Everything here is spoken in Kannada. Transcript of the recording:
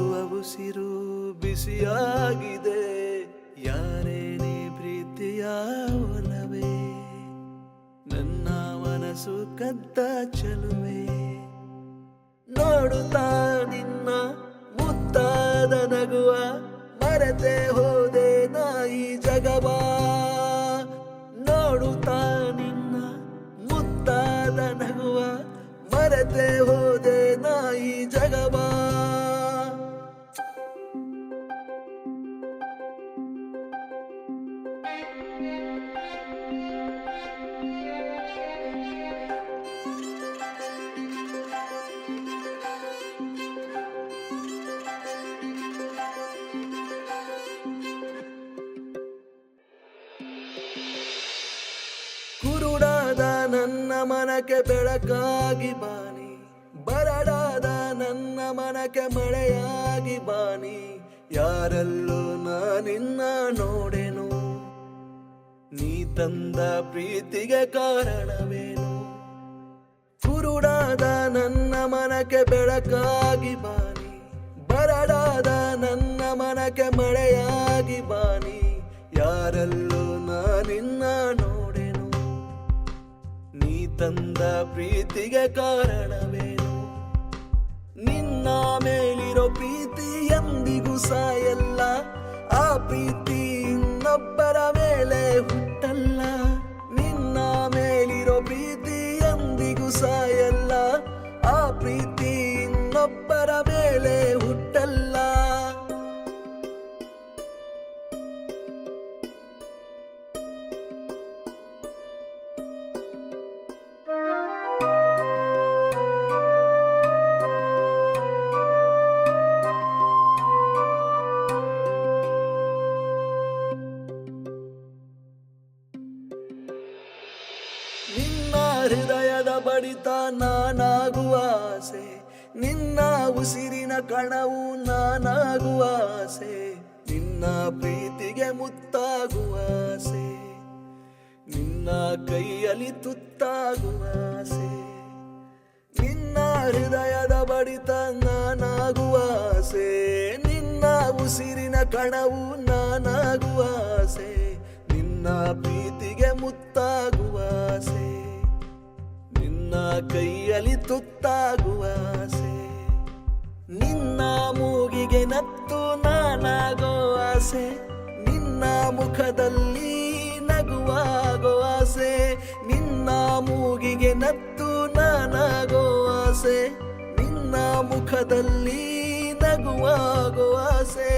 ಆಡುವ ಉಸಿರು ಬಿಸಿಯಾಗಿದೆ. ಯಾರೇನೇ ಪ್ರೀತಿಯ ಒಲವೇ, ನನ್ನ ಮನಸ್ಸು ಕದ್ದ ಚಲುವೆ. ನೋಡುತ್ತಾ ನಿನ್ನ ಮುದ್ದಾದ ನಗುವ, ಮರೆತೆ ಹೋದೆ ನಾ ಈ ಜಗವ. ನೋಡುತ್ತಾ ನಿನ್ನ ಮುದ್ದಾದ ನಗುವ, ಮರೆತೆ ಹೋದೆ ನಾ ಈ ಜಗವ. ಕುರುಡಾದ ನನ್ನ ಮನಕ್ಕೆ ಬೆಳಕಾಗಿ ಬಾನಿ, ಬರಡಾದ ನನ್ನ ಮನಕ್ಕೆ ಮಳೆಯಾಗಿ ಬಾನಿ. ಯಾರಲ್ಲೂ ನಾನಿನ್ನ ನೋಡೆನು, ನೀ ತಂದ ಪ್ರೀತಿಗೆ ಕಾರಣವೇನು. ಕುರುಡಾದ ನನ್ನ ಮನಕ್ಕೆ ಬೆಳಕಾಗಿ ಬಾನಿ, ಬರಡಾದ ನನ್ನ ಮನಕ್ಕೆ ಮಳೆಯಾಗಿ ಬಾನಿ. ಯಾರಲ್ಲೂ ನಾನಿನ್ನ ನೋಡೆನು, ನೀ ತಂದ ಪ್ರೀತಿಗೆ ಕಾರಣವೇನು. ನಿನ್ನ ಮೇಲಿರೋ ಪ್ರೀತಿ ಎಂದಿಗೂ ಸಾಯಲ್ಲ, ಆ ಪ್ರೀತಿ ಇನ್ನೊಬ್ಬರ ಮೇಲೆ ಹುಟ್ಟಲ್ಲ. ನಿನ್ನ ಮೇಲಿರೋ ಪ್ರೀತಿ ಎಂದಿಗೂ ಸಾಯಲ್ಲ, ಆ ಪ್ರೀತಿ ಇನ್ನೊಬ್ಬರ ಮೇಲೆ ಹುಟ್ಟಲ್ಲ. ನಿನ್ನ ಹೃದಯದ ಬಡಿತ ನಾನಾಗುವ ಆಸೆ, ನಿನ್ನ ಉಸಿರಿನ ಕಣವು ನಾನಾಗುವ ಆಸೆ. ನಿನ್ನ ಪ್ರೀತಿಗೆ ಮುತ್ತಾಗುವ ಆಸೆ, ನಿನ್ನ ಕೈಯಲ್ಲಿ ತುತ್ತಾಗುವ ಆಸೆ. ನಿನ್ನ ಹೃದಯದ ಬಡಿತ ನಾನಾಗುವ ಆಸೆ, ನಿನ್ನ ಉಸಿರಿನ ಕಣವು ನಾನಾಗುವ ಆಸೆ. ನಿನ್ನ ಪ್ರೀತಿಗೆ ಮುತ್ತಾಗುವ ಆಸೆ, ನಿನ್ನ ಕೈಯಲ್ಲಿ ತುತ್ತಾಗುವ ಆಸೆ. ನಿನ್ನ ಮೂಗಿಗೆ ನತ್ತು ನಾನಾಗೋ ಆಸೆ, ನಿನ್ನ ಮುಖದಲ್ಲಿ ನಗುವಾಗೋ ಆಸೆ. ನಿನ್ನ ಮೂಗಿಗೆ ನತ್ತು ನಾನಾಗೋ ಆಸೆ, ನಿನ್ನ ಮುಖದಲ್ಲಿ ನಗುವಾಗೋ ಆಸೆ.